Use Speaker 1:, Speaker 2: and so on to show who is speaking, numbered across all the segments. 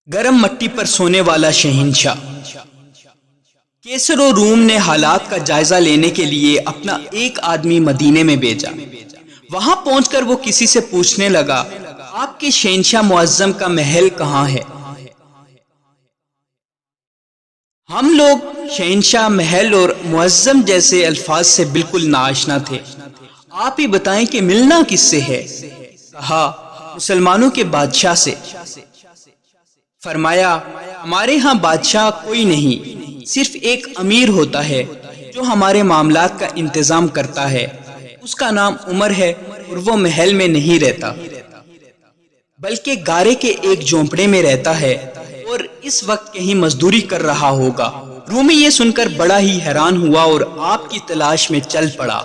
Speaker 1: گرم مٹی پر سونے والا شہنشاہ۔ کیسر و روم نے حالات کا جائزہ لینے کے لیے اپنا ایک آدمی مدینے میں بھیجا۔ وہاں پہنچ کر وہ کسی سے پوچھنے لگا، آپ کے شہنشاہ معظم کا محل کہاں ہے؟ ہم لوگ شہنشاہ، محل اور معظم جیسے الفاظ سے بالکل ناآشنا تھے، آپ ہی بتائیں کہ ملنا کس سے ہے؟ کہا، مسلمانوں کے بادشاہ سے۔ فرمایا، ہمارے ہاں بادشاہ کوئی نہیں، صرف ایک امیر ہوتا ہے جو ہمارے معاملات کا انتظام کرتا ہے، اس کا نام عمر ہے اور وہ محل میں نہیں رہتا بلکہ گارے کے ایک جھونپڑے میں رہتا ہے اور اس وقت کہیں مزدوری کر رہا ہوگا۔ رومی یہ سن کر بڑا ہی حیران ہوا اور آپ کی تلاش میں چل پڑا۔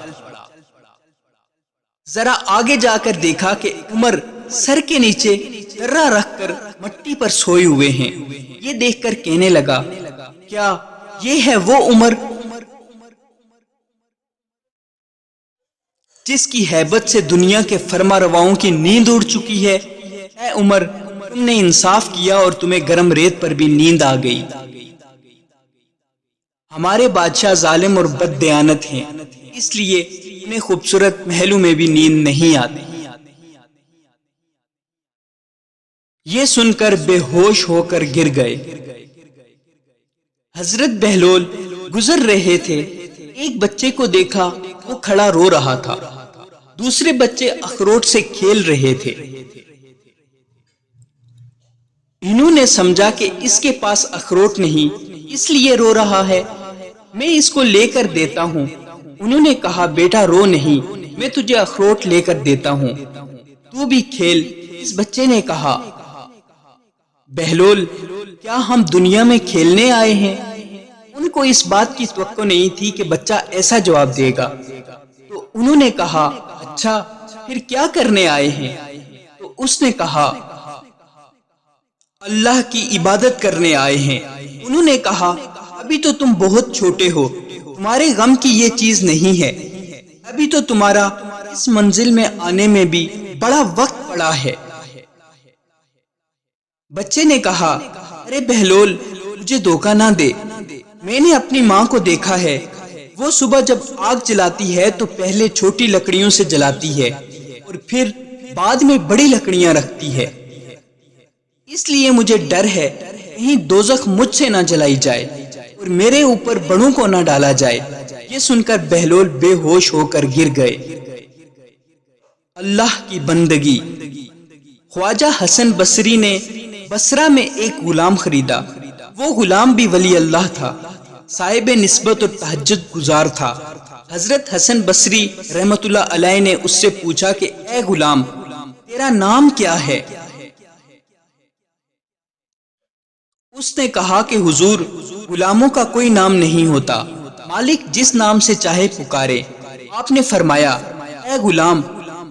Speaker 1: ذرا آگے جا کر دیکھا کہ عمر سر کے نیچے درہ رکھ کر مٹی پر سوئے ہوئے ہیں۔ یہ دیکھ کر کہنے لگا، کیا یہ ہے وہ عمر جس کی ہیبت سے دنیا کے فرما رواؤں کی نیند اڑ چکی ہے؟ اے عمر، تم نے انصاف کیا اور تمہیں گرم ریت پر بھی نیند آ گئی۔ ہمارے بادشاہ ظالم اور بد دیانت ہیں، اس لیے انہیں خوبصورت محلوں میں بھی نیند نہیں آتی۔ یہ سن کر بے ہوش ہو کر گر گئے۔ حضرت بہلول گزر رہے تھے، ایک بچے کو دیکھا، وہ کھڑا رو رہا تھا، دوسرے بچے اخروٹ سے کھیل رہے تھے۔ انہوں نے سمجھا کہ اس کے پاس اخروٹ نہیں، اس لیے رو رہا ہے، میں اس کو لے کر دیتا ہوں۔ انہوں نے کہا، بیٹا رو نہیں، میں تجھے اخروٹ لے کر دیتا ہوں، تو بھی کھیل۔ اس بچے نے کہا، بہلول، کیا ہم دنیا میں کھیلنے آئے ہیں؟ ان کو اس بات کی توقع نہیں تھی کہ بچہ ایسا جواب دے گا، تو انہوں نے کہا، اچھا پھر کیا کرنے آئے ہیں؟ تو اس نے کہا، اللہ کی عبادت کرنے آئے ہیں۔ انہوں نے کہا، ابھی تو تم بہت چھوٹے ہو، تمہارے غم کی یہ چیز نہیں ہے، ابھی تو تمہارا اس منزل میں آنے میں بھی بڑا وقت پڑا ہے۔ بچے نے کہا، ارے بہلول، مجھے دھوکہ نہ دے، میں نے اپنی ماں کو دیکھا ہے، وہ صبح جب آگ جلاتی ہے تو پہلے چھوٹی لکڑیوں سے جلاتی ہے اور پھر بعد میں بڑی لکڑیاں رکھتی ہے، اس لیے مجھے ڈر ہے کہیں دوزخ مجھ سے نہ جلائی جائے اور میرے اوپر بڑوں کو نہ ڈالا جائے۔ یہ سن کر بہلول بے ہوش ہو کر گر گئے۔ اللہ کی بندگی۔ خواجہ حسن بصری نے بصرہ میں ایک غلام خریدا، وہ غلام بھی ولی اللہ تھا، صاحب نسبت اور تہجد گزار تھا۔ حضرت حسن بصری رحمت اللہ علیہ نے اس سے پوچھا کہ اے غلام، تیرا نام کیا ہے؟ اس نے کہا کہ حضور، غلاموں کا کوئی نام نہیں ہوتا، مالک جس نام سے چاہے پکارے۔ آپ نے فرمایا، اے غلام،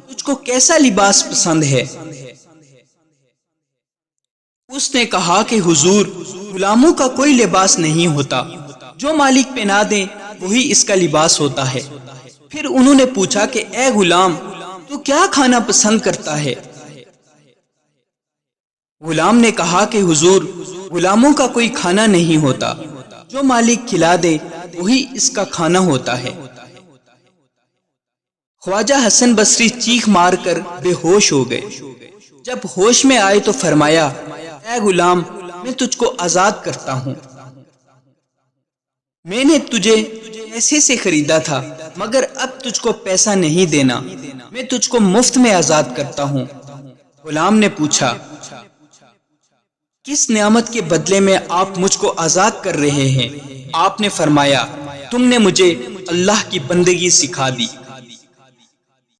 Speaker 1: تجھ کو کیسا لباس پسند ہے؟ اس نے کہا کہ حضور، غلاموں کا کوئی لباس نہیں ہوتا، جو مالک پہنا دیں وہی اس کا لباس ہوتا ہے۔ پھر انہوں نے پوچھا کہ اے غلام، تو کیا کھانا پسند کرتا ہے؟ غلام نے کہا کہ حضور، غلاموں کا کوئی کھانا نہیں ہوتا، جو مالک کھلا دے وہی اس کا کھانا ہوتا ہے۔ خواجہ حسن بصری چیخ مار کر بے ہوش ہو گئے۔ جب ہوش میں آئے تو فرمایا، اے غلام، میں تجھ کو آزاد کرتا ہوں، میں نے تجھے پیسے سے خریدا تھا مگر اب تجھ کو پیسہ نہیں دینا، میں تجھ کو مفت میں آزاد کرتا ہوں۔ غلام نے پوچھا، کس نعمت کے بدلے میں آپ مجھ کو آزاد کر رہے ہیں؟ آپ نے فرمایا، تم نے مجھے اللہ کی بندگی سکھا دی۔